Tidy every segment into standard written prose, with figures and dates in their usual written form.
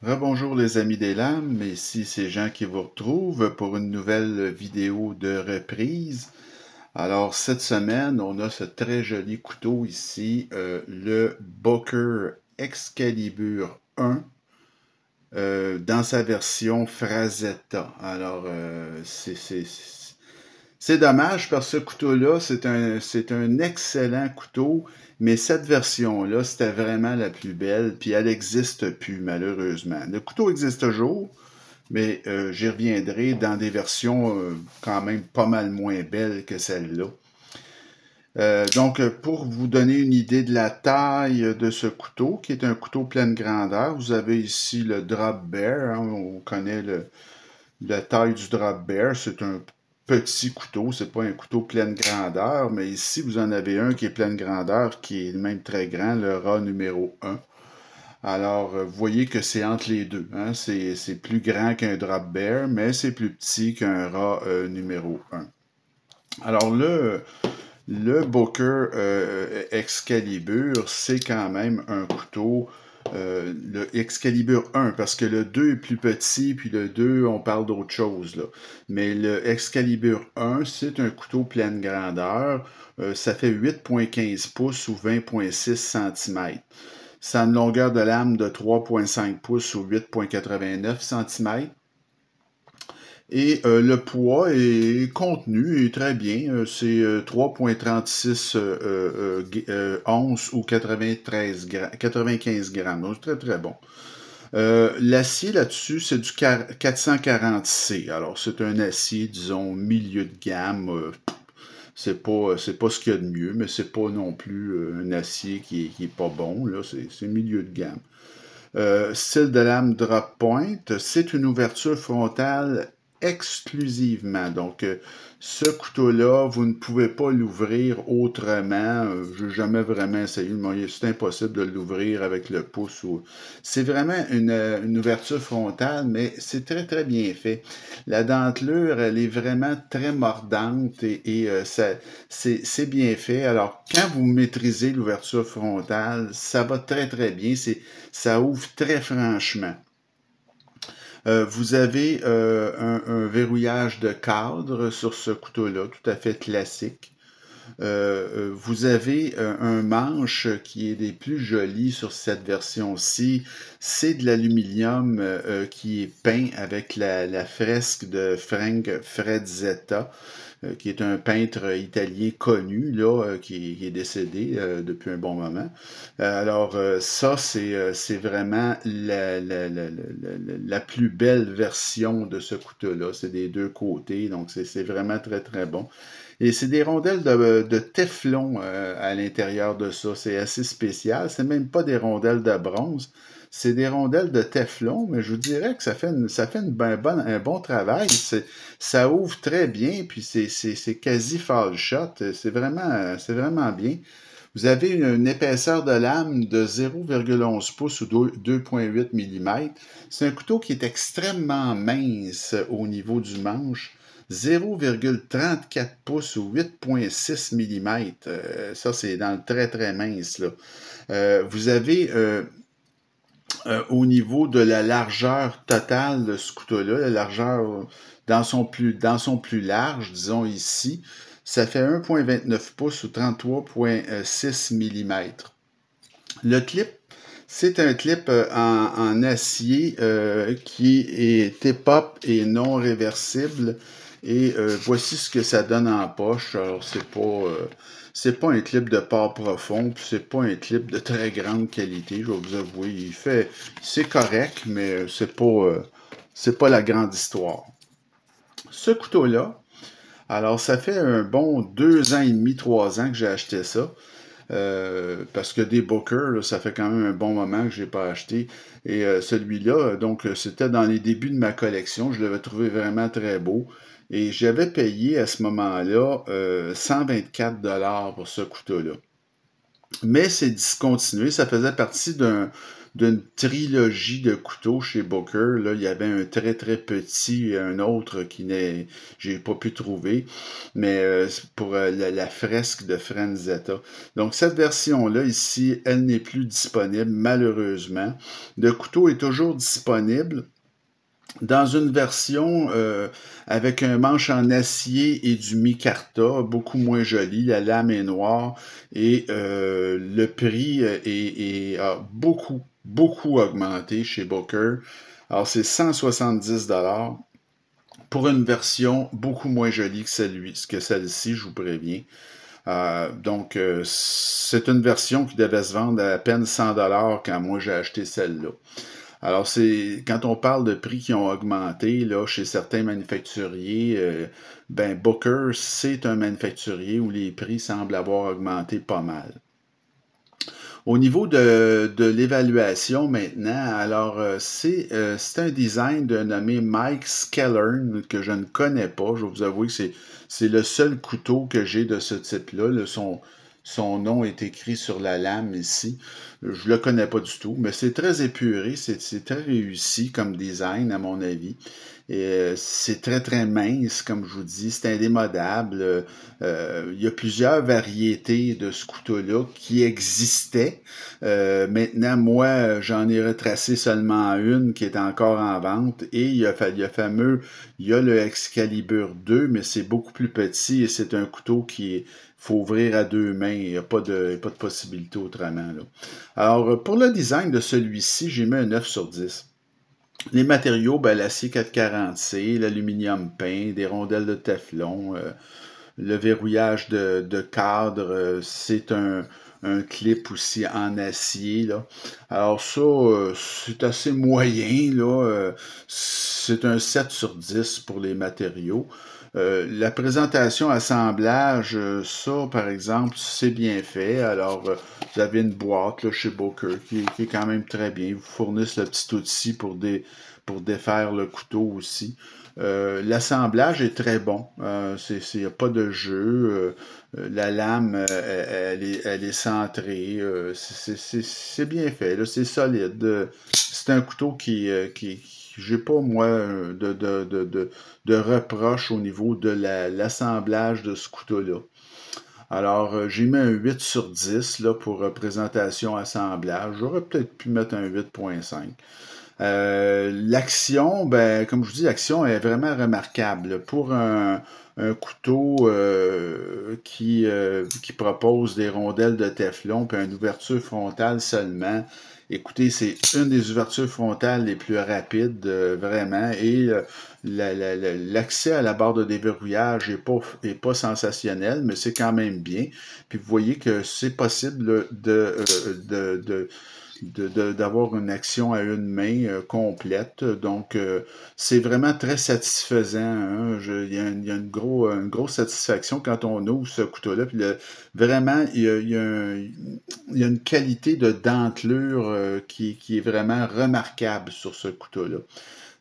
Rebonjour les amis des lames, ici c'est Jean qui vous retrouve pour une nouvelle vidéo de reprise. Alors cette semaine, on a ce très joli couteau ici, le Booker Excalibur 1 dans sa version Frazetta. Alors c'est dommage parce que ce couteau-là, c'est un excellent couteau, mais cette version-là, c'était vraiment la plus belle, puis elle n'existe plus malheureusement. Le couteau existe toujours, mais j'y reviendrai dans des versions quand même pas mal moins belles que celle-là. Donc, pour vous donner une idée de la taille de ce couteau, qui est un couteau pleine grandeur, vous avez ici le Drop Bear. Hein, on connaît la taille du Drop Bear. C'est un petit couteau, c'est pas un couteau pleine grandeur, mais ici, vous en avez un qui est pleine grandeur, qui est même très grand, le rat numéro 1. Alors, vous voyez que c'est entre les deux. Hein? C'est plus grand qu'un Drop Bear, mais c'est plus petit qu'un rat numéro 1. Alors, le Booker Excalibur, c'est quand même un couteau, le Excalibur 1, parce que le 2 est plus petit, puis le 2, on parle d'autre chose, là. Mais le Excalibur 1, c'est un couteau pleine grandeur. Ça fait 8,15 pouces ou 20,6 cm. Ça a une longueur de lame de 3,5 pouces ou 8,89 cm. Et le poids est contenu et très bien. C'est 3,36 onces ou 95 grammes. Donc, c'est très, très bon. L'acier là-dessus, c'est du 440C. Alors, c'est un acier, disons, milieu de gamme. C'est pas ce qu'il y a de mieux, mais c'est pas non plus un acier qui est pas bon. Là, c'est milieu de gamme. Style de lame drop point, c'est une ouverture frontale exclusivement. Donc, ce couteau-là, vous ne pouvez pas l'ouvrir autrement. Je n'ai jamais vraiment essayé. C'est impossible de l'ouvrir avec le pouce. C'est vraiment une ouverture frontale, mais c'est très, très bien fait. La dentelure, elle est vraiment très mordante c'est bien fait. Alors, quand vous maîtrisez l'ouverture frontale, ça va très, très bien. Ça ouvre très franchement. Vous avez un verrouillage de cadre sur ce couteau-là, tout à fait classique. Vous avez un manche qui est des plus jolis sur cette version-ci. C'est de l'aluminium qui est peint avec la fresque de Frank Frazetta, qui est un peintre italien connu, là, qui est décédé depuis un bon moment. Alors, ça, c'est vraiment la plus belle version de ce couteau-là. C'est des deux côtés, donc c'est vraiment très, très bon. Et c'est des rondelles de téflon à l'intérieur de ça. C'est assez spécial. C'est même pas des rondelles de bronze. C'est des rondelles de téflon, mais je vous dirais que un bon travail. Ça ouvre très bien, puis c'est quasi fall shot. C'est vraiment bien. Vous avez une épaisseur de lame de 0,11 pouces ou 2,8 mm. C'est un couteau qui est extrêmement mince au niveau du manche. 0,34 pouces ou 8,6 mm. Ça, c'est dans le très, très mince, là. Vous avez au niveau de la largeur totale de ce couteau-là, la largeur dans son plus large, disons ici, ça fait 1,29 pouces ou 33,6 mm. Le clip, c'est un clip en acier qui est hip-hop et non réversible. Et voici ce que ça donne en poche. Alors, c'est pas un clip de port profond, puis c'est pas un clip de très grande qualité, je vais vous avouer. C'est correct, mais c'est pas la grande histoire. Ce couteau-là, alors ça fait un bon 2 ans et demi, 3 ans que j'ai acheté ça. Parce que des Booker, là, ça fait quand même un bon moment que je n'ai pas acheté. Et celui-là, donc, c'était dans les débuts de ma collection. Je l'avais trouvé vraiment très beau. Et j'avais payé à ce moment-là 124 $ pour ce couteau-là. mais c'est discontinué. Ça faisait partie d'une trilogie de couteaux chez Booker. Là, il y avait un très très petit, un autre j'ai pas pu trouver, mais pour la fresque de Franzetta. Donc cette version-là ici, elle n'est plus disponible malheureusement. Le couteau est toujours disponible dans une version avec un manche en acier et du micarta, beaucoup moins joli. La lame est noire et le prix a beaucoup augmenté chez Booker. Alors, c'est 170$ pour une version beaucoup moins jolie que celle-ci, je vous préviens. Donc, c'est une version qui devait se vendre à peine 100$ quand moi j'ai acheté celle-là. Alors, quand on parle de prix qui ont augmenté là, chez certains manufacturiers, ben Booker, c'est un manufacturier où les prix semblent avoir augmenté pas mal. Au niveau de l'évaluation maintenant, alors c'est un design d'un nommé Mike Skellern que je ne connais pas. Je vais vous avouer que c'est le seul couteau que j'ai de ce type-là. Son nom est écrit sur la lame ici. Je le connais pas du tout, mais c'est très épuré, c'est très réussi comme design à mon avis. Et c'est très très mince, comme je vous dis, c'est indémodable. Il y a plusieurs variétés de ce couteau-là qui existaient. Maintenant, moi, j'en ai retracé seulement une qui est encore en vente. Et il y a le Excalibur 2, mais c'est beaucoup plus petit et c'est un couteau qui faut ouvrir à deux mains. Il n'y a pas de possibilité autrement, là. Alors, pour le design de celui-ci, j'ai mis un 9 sur 10. Les matériaux, ben, l'acier 440C, l'aluminium peint, des rondelles de Teflon, le verrouillage de cadre, c'est un clip aussi en acier, là. Alors ça, c'est assez moyen, là. C'est un 7 sur 10 pour les matériaux. La présentation assemblage, ça, par exemple, c'est bien fait. Alors, vous avez une boîte là, chez Booker qui est quand même très bien. Ils vous fournissent le petit outil pour défaire le couteau aussi. L'assemblage est très bon. Il n'y a pas de jeu. La lame, elle est centrée. C'est bien fait. C'est solide. C'est un couteau qui j'ai pas, moi, de reproche au niveau de l'assemblage de ce couteau-là. Alors, j'ai mis un 8 sur 10 là, pour présentation assemblage. J'aurais peut-être pu mettre un 8.5. L'action, ben, comme je vous dis, l'action est vraiment remarquable. Pour un couteau qui propose des rondelles de Teflon puis une ouverture frontale seulement. Écoutez, c'est une des ouvertures frontales les plus rapides, vraiment, et l'accès à la barre de déverrouillage est pas sensationnel, mais c'est quand même bien. Puis vous voyez que c'est possible d'avoir une action à une main complète. Donc, c'est vraiment très satisfaisant. Hein. Il y a une grosse satisfaction quand on ouvre ce couteau-là. Puis vraiment, il y a une qualité de dentelure qui est vraiment remarquable sur ce couteau-là.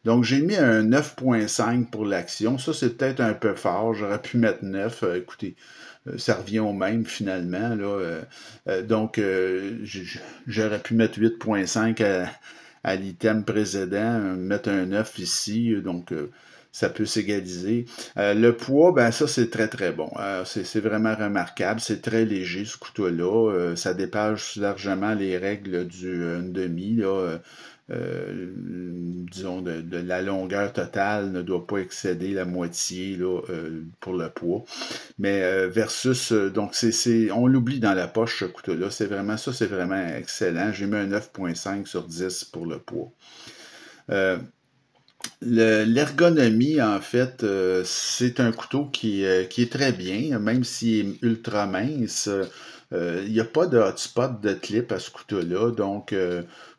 Donc, j'ai mis un 9.5 pour l'action. Ça, c'est peut-être un peu fort. J'aurais pu mettre 9. Écoutez, ça revient au même finalement. Là. Donc, j'aurais pu mettre 8.5 à l'item précédent, mettre un 9 ici. Donc, ça peut s'égaliser. Le poids, ben ça, c'est très, très bon. C'est vraiment remarquable. C'est très léger, ce couteau-là. Ça dépasse largement les règles du demi, là. Disons, de la longueur totale ne doit pas excéder la moitié là, pour le poids. Mais versus, donc on l'oublie dans la poche, ce couteau-là. C'est vraiment excellent. J'ai mis un 9.5 sur 10 pour le poids. L'ergonomie, en fait, c'est un couteau qui est très bien, même s'il est ultra mince. Il n'y a pas de hotspot de clip à ce couteau-là, donc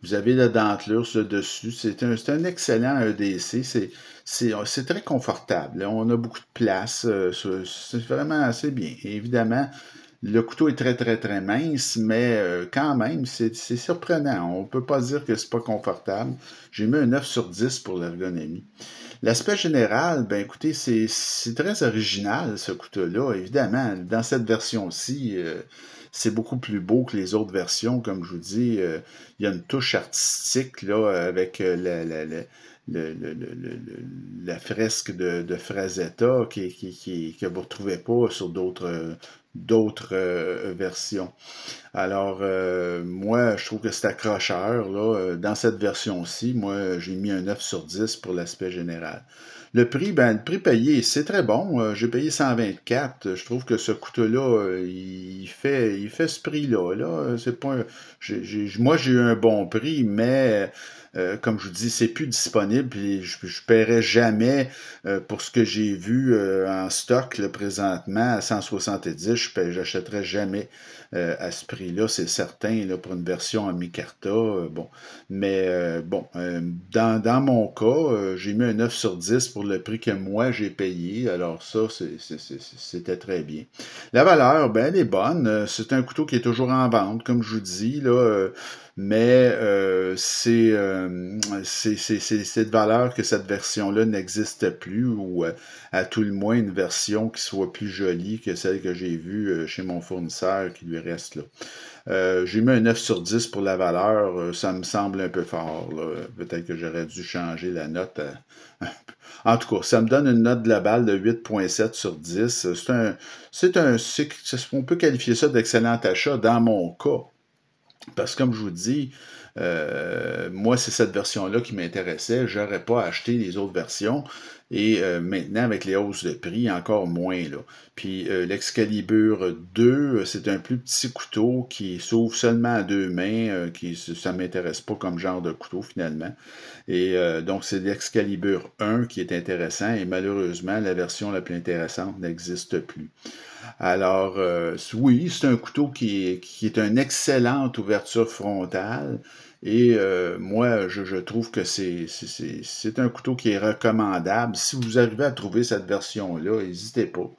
vous avez la dentelure sur le dessus. C'est un excellent EDC. C'est très confortable. On a beaucoup de place. C'est vraiment assez bien. Et évidemment, le couteau est très, très, très mince, mais quand même, c'est surprenant. On ne peut pas dire que c'est pas confortable. J'ai mis un 9 sur 10 pour l'ergonomie. L'aspect général, ben écoutez, c'est très original, ce couteau-là. Évidemment, dans cette version-ci, c'est beaucoup plus beau que les autres versions, comme je vous dis. Il y a une touche artistique là, avec la fresque de Frazetta que vous ne retrouvez pas sur d'autres versions. Alors, moi, je trouve que c'est accrocheur. Là. Dans cette version-ci, moi, j'ai mis un 9 sur 10 pour l'aspect général. Le prix payé, c'est très bon. J'ai payé 124. Je trouve que ce couteau-là, il fait ce prix-là. Là. C'est pas moi, j'ai eu un bon prix, mais comme je vous dis, c'est plus disponible. Puis je paierai jamais pour ce que j'ai vu en stock là, présentement à 170. J'achèterai jamais à ce prix-là, c'est certain, là, pour une version en micarta. Bon. Mais dans mon cas, j'ai mis un 9 sur 10 pour le prix que moi j'ai payé. Alors ça, c'était très bien. La valeur, ben, elle est bonne. C'est un couteau qui est toujours en vente, comme je vous dis, là. Mais c'est de valeur que cette version-là n'existe plus, ou à tout le moins une version qui soit plus jolie que celle que j'ai vue chez mon fournisseur qui lui reste là. J'ai mis un 9 sur 10 pour la valeur, ça me semble un peu fort. Peut-être que j'aurais dû changer la note. En tout cas, ça me donne une note globale de 8,7 sur 10. On peut qualifier ça d'excellent achat dans mon cas. Parce que comme je vous dis, moi, c'est cette version-là qui m'intéressait. Je n'aurais pas acheté les autres versions. Et maintenant, avec les hausses de prix, encore moins. Là. Puis l'Excalibur 2, c'est un plus petit couteau qui s'ouvre seulement à deux mains. Ça ne m'intéresse pas comme genre de couteau finalement. Et donc, c'est l'Excalibur 1 qui est intéressant. Et malheureusement, la version la plus intéressante n'existe plus. Alors, oui, c'est un couteau qui est une excellente ouverture frontale. Et moi, je trouve que c'est un couteau qui est recommandable. Si vous arrivez à trouver cette version-là, n'hésitez pas.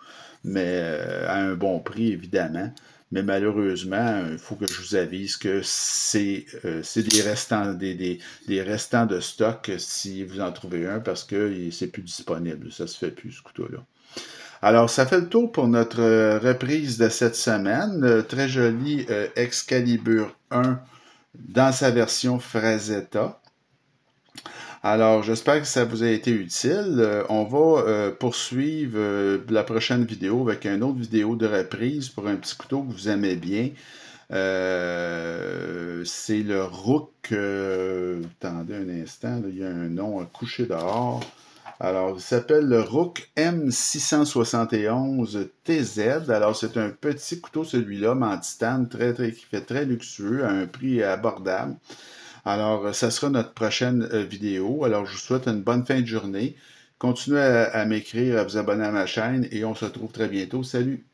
Mais à un bon prix, évidemment. Mais malheureusement, il faut que je vous avise que c'est des restants de stock si vous en trouvez un parce que c'est plus disponible. Ça se fait plus, ce couteau-là. Alors, ça fait le tour pour notre reprise de cette semaine. Très joli Excalibur 1 dans sa version Frazetta. Alors, j'espère que ça vous a été utile. On va poursuivre la prochaine vidéo avec une autre vidéo de reprise pour un petit couteau que vous aimez bien. C'est le Rook. Attendez un instant, là, il y a un nom à coucher dehors. Alors, il s'appelle le Rook M671 TZ. Alors, c'est un petit couteau, celui-là, mais en titane, qui fait très luxueux, à un prix abordable. Alors, ça sera notre prochaine vidéo. Alors, je vous souhaite une bonne fin de journée. Continuez à m'écrire, à vous abonner à ma chaîne et on se retrouve très bientôt. Salut!